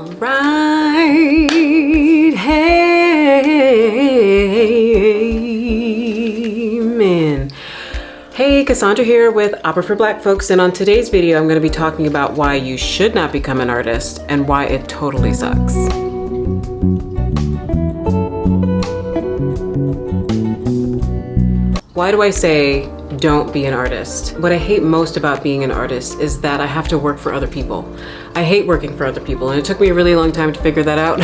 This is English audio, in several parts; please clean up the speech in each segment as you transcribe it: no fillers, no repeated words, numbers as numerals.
Right, hey, man. Hey, Cassandra here with Opera for Black Folks, and on today's video, I'm going to be talking about why you should not become an artist and why it totally sucks. Why do I say don't be an artist? What I hate most about being an artist is that I have to work for other people. I hate working for other people, and it took me a really long time to figure that out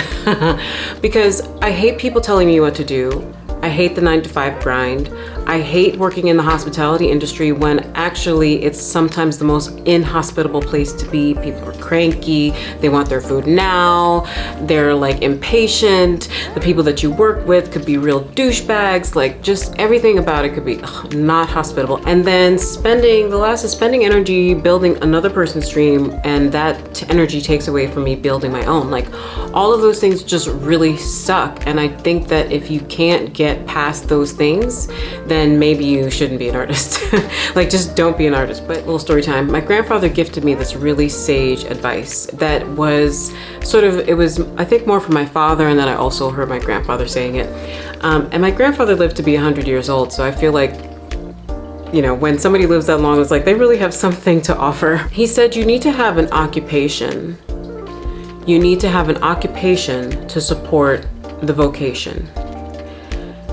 because I hate people telling me what to do. I hate the 9-to-5 grind. I hate working in the hospitality industry when actually it's sometimes the most inhospitable place to be. People are cranky, they want their food now, they're like impatient. The people that you work with could be real douchebags, like just everything about it could be not hospitable. And then spending energy building another person's dream, and that energy takes away from me building my own. Like all of those things just really suck. And I think that if you can't get past those things, then maybe you shouldn't be an artist. Like just don't be an artist. But little story time. My grandfather gifted me this really sage advice that was it was I think more from my father, and then I also heard my grandfather saying it. And my grandfather lived to be 100 years old, so I feel like, you know, when somebody lives that long, it's like they really have something to offer. He said you need to have an occupation. You need to have an occupation to support the vocation.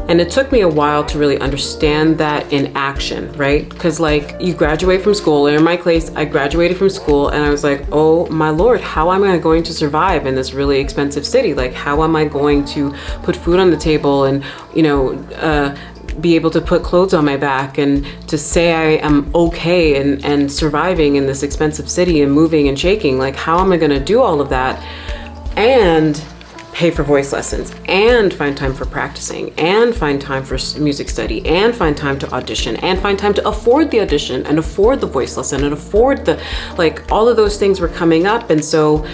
And it took me a while to really understand that in action, right? Because like you graduate from school, and in my case, I graduated from school and I was like, oh my Lord, how am I going to survive in this really expensive city? Like, how am I going to put food on the table and, you know, be able to put clothes on my back and to say I am okay and surviving in this expensive city and moving and shaking? Like, how am I going to do all of that and pay for voice lessons and find time for practicing and find time for music study and find time to audition and find time to afford the audition and afford the voice lesson and afford the, like, all of those things were coming up. And so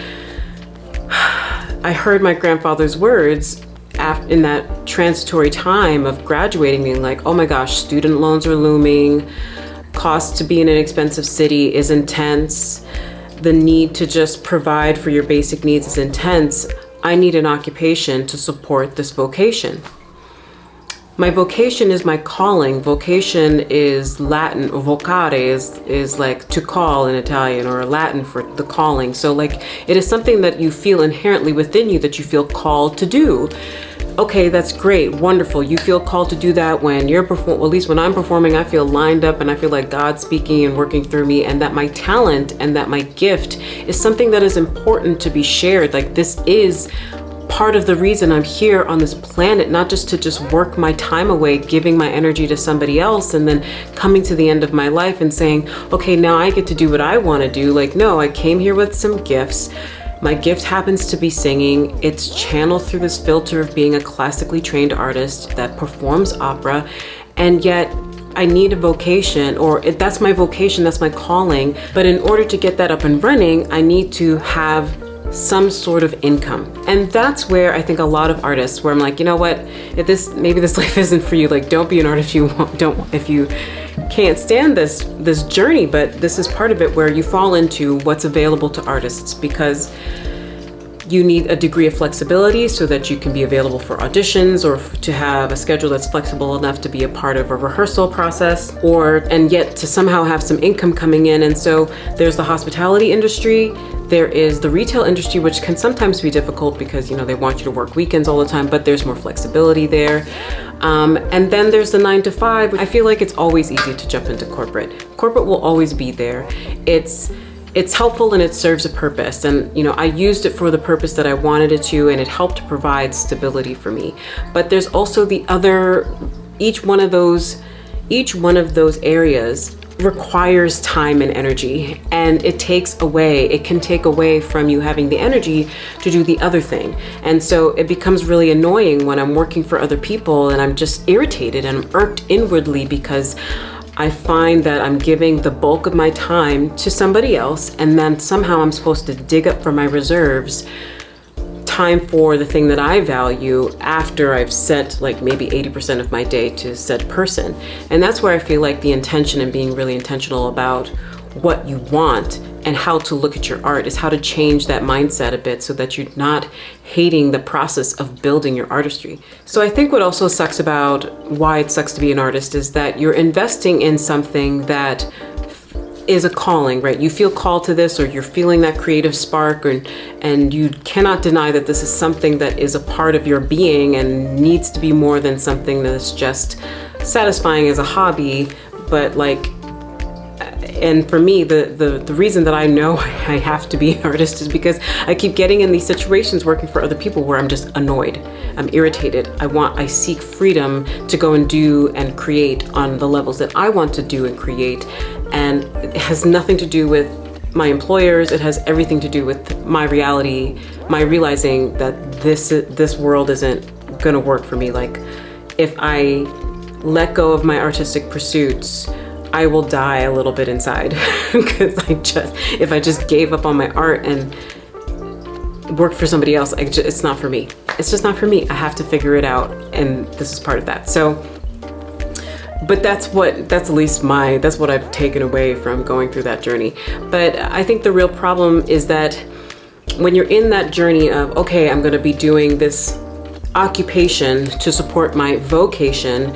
I heard my grandfather's words in that transitory time of graduating, being like, oh my gosh, student loans are looming, cost to be in an expensive city is intense, the need to just provide for your basic needs is intense. I need an occupation to support this vocation. My vocation is my calling. Vocation is Latin. Vocare is like to call in Italian, or Latin for the calling. So like it is something that you feel inherently within you that you feel called to do. Okay, that's great, wonderful. You feel called to do that when you're well, at least when I'm performing, I feel lined up and I feel like God's speaking and working through me, and that my talent and that my gift is something that is important to be shared. Like this is part of the reason I'm here on this planet, not just to just work my time away, giving my energy to somebody else and then coming to the end of my life and saying, okay, now I get to do what I want to do. Like, no, I came here with some gifts. My gift happens to be singing. It's channeled through this filter of being a classically trained artist that performs opera, and yet I need a vocation, or that's my vocation, that's my calling. But in order to get that up and running, I need to have some sort of income. And that's where I think a lot of artists, where I'm like, you know what, maybe this life isn't for you. Like, don't be an artist if you can't stand this journey. But this is part of it, where you fall into what's available to artists, because you need a degree of flexibility so that you can be available for auditions, or to have a schedule that's flexible enough to be a part of a rehearsal process, and yet to somehow have some income coming in. And so there's the hospitality industry, there is the retail industry, which can sometimes be difficult because, you know, they want you to work weekends all the time, but there's more flexibility there. And then there's the 9-to-5. I feel like it's always easy to jump into corporate. Corporate will always be there. It's helpful and it serves a purpose. And, you know, I used it for the purpose that I wanted it to, and it helped to provide stability for me. But there's also the other, each one of those areas requires time and energy, and it can take away from you having the energy to do the other thing. And so it becomes really annoying when I'm working for other people and I'm just irritated and I'm irked inwardly because I find that I'm giving the bulk of my time to somebody else, and then somehow I'm supposed to dig up from my reserves time for the thing that I value after I've set like maybe 80% of my day to said person. And that's where I feel like the intention and being really intentional about what you want and how to look at your art, is how to change that mindset a bit so that you're not hating the process of building your artistry. So I think what also sucks about why it sucks to be an artist is that you're investing in something that is a calling, right? You feel called to this, or you're feeling that creative spark, and you cannot deny that this is something that is a part of your being and needs to be more than something that's just satisfying as a hobby. But like, and for me, the reason that I know I have to be an artist is because I keep getting in these situations working for other people where I'm just annoyed, I'm irritated. I seek freedom to go and do and create on the levels that I want to do and create. And it has nothing to do with my employers. It has everything to do with my reality, my realizing that this world isn't gonna work for me. Like, if I let go of my artistic pursuits, I will die a little bit inside because if I just gave up on my art and worked for somebody else, it's not for me. It's just not for me. I have to figure it out, and this is part of that. So, but that's what I've taken away from going through that journey. But I think the real problem is that when you're in that journey of, okay, I'm going to be doing this occupation to support my vocation,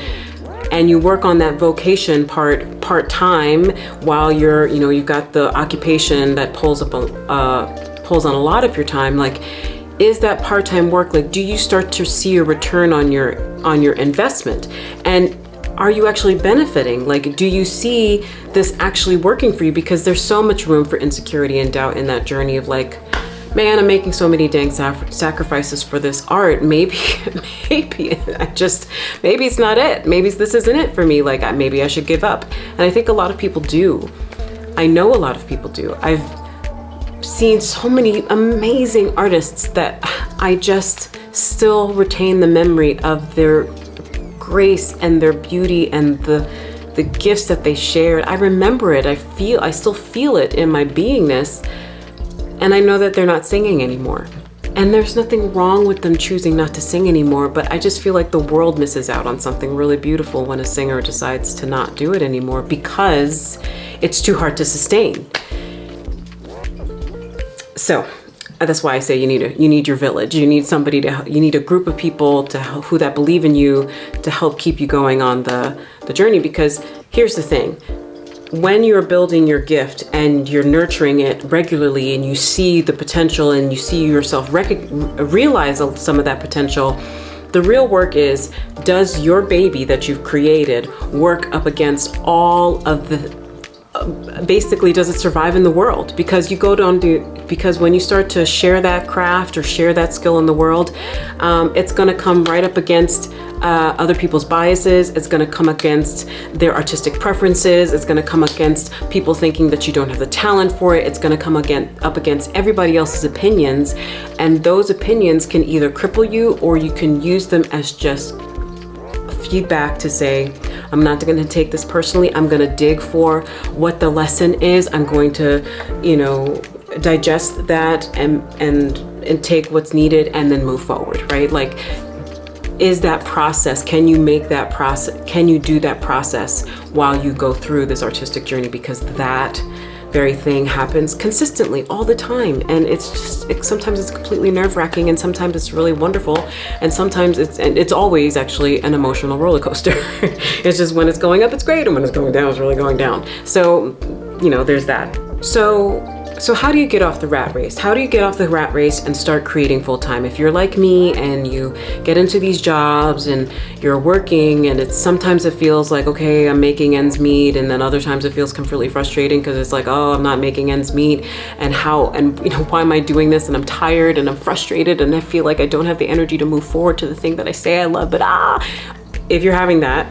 and you work on that vocation part-time while you've got the occupation that pulls on a lot of your time. Like, is that part-time work, like, do you start to see a return on your investment? And are you actually benefiting? Like, do you see this actually working for you? Because there's so much room for insecurity and doubt in that journey of like, man, I'm making so many dang sacrifices for this art. Maybe it's not it. Maybe this isn't it for me. Like, maybe I should give up. And I think a lot of people do. I know a lot of people do. I've seen so many amazing artists that I just still retain the memory of their grace and their beauty and the gifts that they shared. I remember it. I still feel it in my beingness. And I know that they're not singing anymore. And there's nothing wrong with them choosing not to sing anymore, but I just feel like the world misses out on something really beautiful when a singer decides to not do it anymore because it's too hard to sustain. So that's why I say you need your village. You need a group of people who that believe in you to help keep you going on the journey. Because here's the thing. When you're building your gift and you're nurturing it regularly and you see the potential and you see yourself realize some of that potential, the real work is, does your baby that you've created work up against all of basically, does it survive in the world? Because because when you start to share that craft or share that skill in the world, it's going to come right up against other people's biases. It's going to come against their artistic preferences. It's going to come against people thinking that you don't have the talent for it. It's going to come up against everybody else's opinions. And those opinions can either cripple you, or you can use them as just feedback to say, I'm not going to take this personally. I'm going to dig for what the lesson is. I'm going to, digest that and take what's needed and then move forward, right? Like, is that process, can you do that process while you go through this artistic journey? Because that very thing happens consistently all the time. And sometimes it's completely nerve-wracking, and sometimes it's really wonderful. And sometimes it's always actually an emotional roller coaster. It's just when it's going up, it's great. And when it's going down, it's really going down. So, there's that. So how do you get off the rat race? How do you get off the rat race and start creating full time? If you're like me and you get into these jobs and you're working, and sometimes it feels like, okay, I'm making ends meet, and then other times it feels completely frustrating because it's like, oh, I'm not making ends meet, and why am I doing this? And I'm tired and I'm frustrated and I feel like I don't have the energy to move forward to the thing that I say I love. But if you're having that,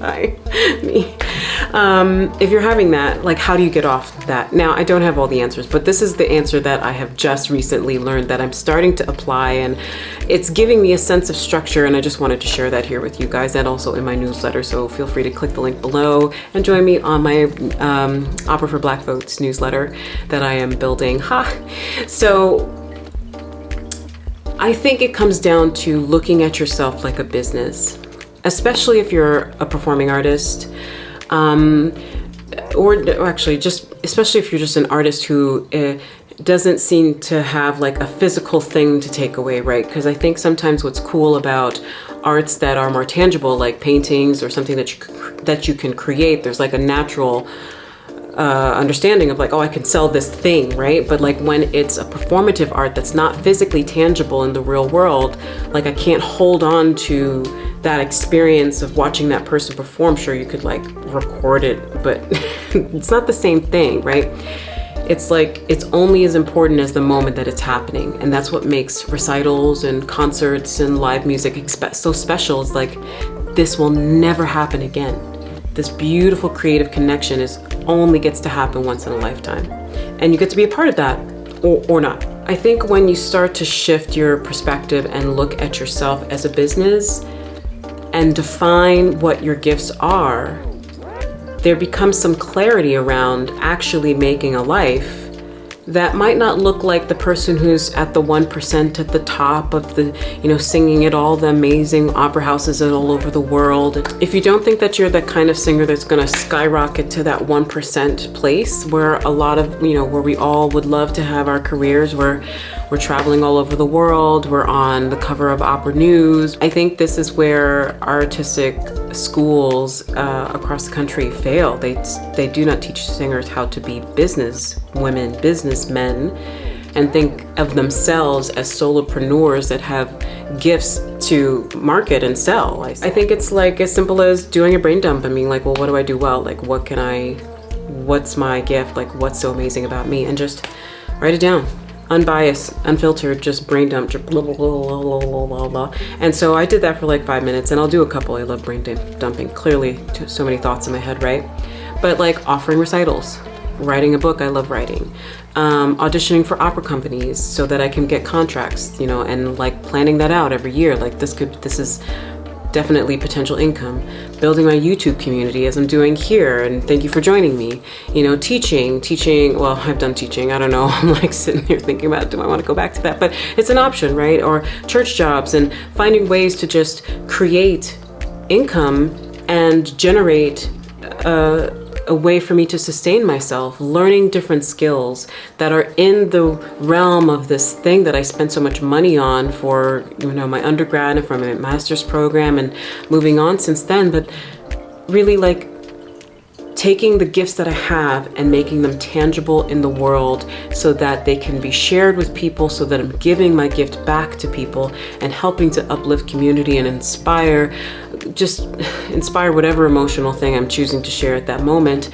hi, me. If you're having that, like, how do you get off that? Now, I don't have all the answers, but this is the answer that I have just recently learned that I'm starting to apply, and it's giving me a sense of structure, and I just wanted to share that here with you guys, and also in my newsletter. So feel free to click the link below and join me on my Opera for Black Votes newsletter that I am building. So I think it comes down to looking at yourself like a business, especially if you're a performing artist. or actually just, especially if you're just an artist who doesn't seem to have like a physical thing to take away, right? Because I think sometimes what's cool about arts that are more tangible, like paintings or something that you can create, there's like a natural understanding of like, oh, I can sell this thing, right? But like when it's a performative art that's not physically tangible in the real world, like I can't hold on to that experience of watching that person perform. Sure, you could like record it, but it's not the same thing, right? It's like, it's only as important as the moment that it's happening. And that's what makes recitals and concerts and live music so special. It's like, this will never happen again. This beautiful creative connection only gets to happen once in a lifetime. And you get to be a part of that, or not. I think when you start to shift your perspective and look at yourself as a business and define what your gifts are, there becomes some clarity around actually making a life that might not look like the person who's at the 1% at the top of the, singing at all the amazing opera houses all over the world. If you don't think that you're the kind of singer that's gonna skyrocket to that 1% place where a lot of, where we all would love to have our careers, where we're traveling all over the world, we're on the cover of opera news. I think this is where artistic schools across the country fail. They do not teach singers how to be business women, businessmen, and think of themselves as solopreneurs that have gifts to market and sell. I think it's like as simple as doing a brain dump and being like, well, what do I do well? Like, what's my gift? Like, what's so amazing about me? And just write it down. Unbiased, unfiltered, just brain dump, blah, blah, blah, blah, blah, blah, blah. And so I did that for like 5 minutes, and I'll do a couple. I love brain dumping. Clearly, so many thoughts in my head, right? But like offering recitals, writing a book, I love writing. Auditioning for opera companies so that I can get contracts, and like planning that out every year. Like this is definitely potential income. Building my YouTube community as I'm doing here, and thank you for joining me. Teaching, well, I've done teaching, I don't know, I'm like sitting here thinking about, do I want to go back to that? But it's an option, right? Or church jobs, and finding ways to just create income and generate a way for me to sustain myself, learning different skills that are in the realm of this thing that I spent so much money on for, my undergrad and for my master's program and moving on since then. But really like taking the gifts that I have and making them tangible in the world so that they can be shared with people, so that I'm giving my gift back to people and helping to uplift community and inspire whatever emotional thing I'm choosing to share at that moment.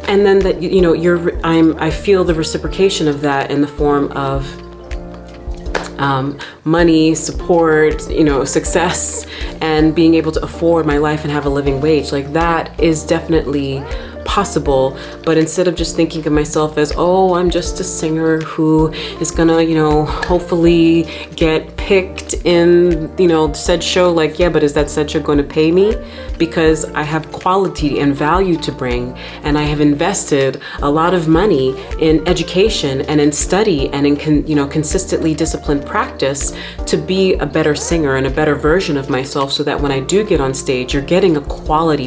And then that, I feel the reciprocation of that in the form of money, support, success, and being able to afford my life and have a living wage. Like that is definitely possible. But instead of just thinking of myself as, oh, I'm just a singer who is gonna, hopefully get picked in, said show, like, yeah, but is that said show going to pay me? Because I have quality and value to bring, and I have invested a lot of money in education and in study and in consistently disciplined practice to be a better singer and a better version of myself, so that when I do get on stage, you're getting a quality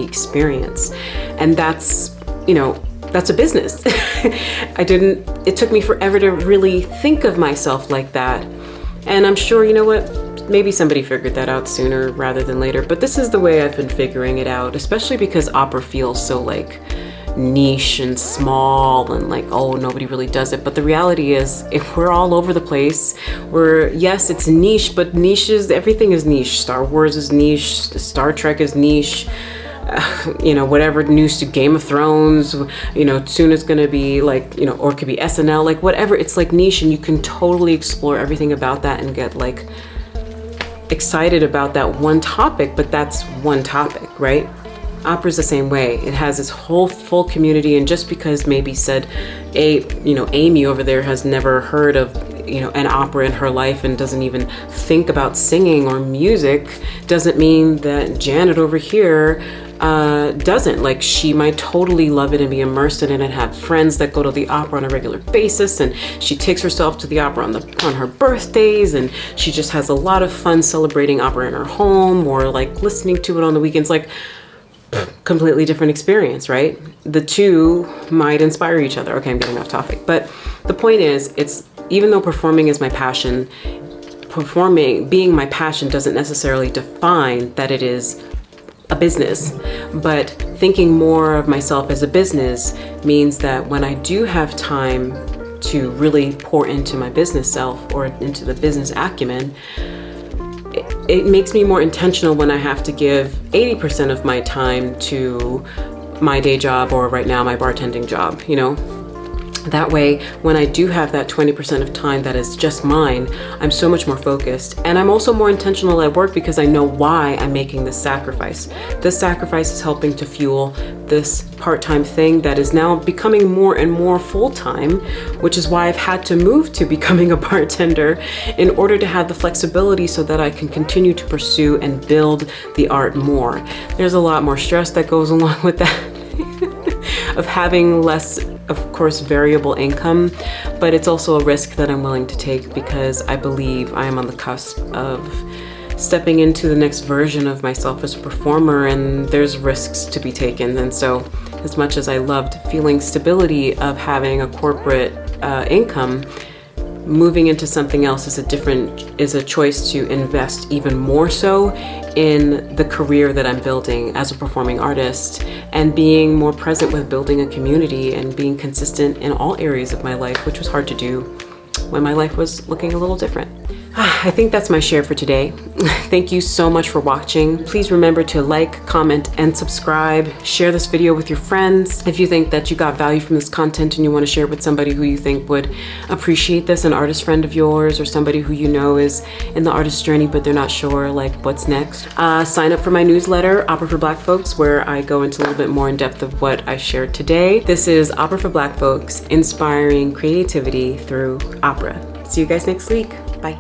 experience. And that's a business. It took me forever to really think of myself like that. And I'm sure, maybe somebody figured that out sooner rather than later, but this is the way I've been figuring it out, especially because opera feels so like niche and small and like, oh, nobody really does it. But the reality is, if we're all over the place, yes, it's niche, but everything is niche. Star Wars is niche, Star Trek is niche. Whatever news to Game of Thrones, soon it's going to be like, or it could be SNL, like whatever. It's like niche, and you can totally explore everything about that and get like excited about that one topic, but that's one topic, right? Opera's the same way. It has this whole full community, and just because maybe Amy over there has never heard of an opera in her life and doesn't even think about singing or music, doesn't mean that Janet over here doesn't. Like, she might totally love it and be immersed in it and have friends that go to the opera on a regular basis, and she takes herself to the opera on her birthdays, and she just has a lot of fun celebrating opera in her home or like listening to it on the weekends. Like, completely different experience, right? The two might inspire each other. Okay, I'm getting off topic. But the point is, it's even though performing is my passion, being my passion doesn't necessarily define that it is a business. But thinking more of myself as a business means that when I do have time to really pour into my business self or into the business acumen, it makes me more intentional when I have to give 80% of my time to my day job, or right now my bartending job, you know? That way, when I do have that 20% of time that is just mine, I'm so much more focused. And I'm also more intentional at work because I know why I'm making this sacrifice. This sacrifice is helping to fuel this part-time thing that is now becoming more and more full-time, which is why I've had to move to becoming a bartender in order to have the flexibility so that I can continue to pursue and build the art more. There's a lot more stress that goes along with that of having less, of course, variable income, but it's also a risk that I'm willing to take because I believe I am on the cusp of stepping into the next version of myself as a performer, and there's risks to be taken. And so as much as I loved feeling stability of having a corporate income, moving into something else is a choice to invest even more so in the career that I'm building as a performing artist, and being more present with building a community and being consistent in all areas of my life, which was hard to do when my life was looking a little different. I think that's my share for today. Thank you so much for watching. Please remember to like, comment, and subscribe. Share this video with your friends. If you think that you got value from this content and you want to share it with somebody who you think would appreciate this, an artist friend of yours or somebody who you know is in the artist journey but they're not sure like what's next. Sign up for my newsletter, Opera for Black Folks, where I go into a little bit more in depth of what I shared today. This is Opera for Black Folks, inspiring creativity through opera. See you guys next week. Bye.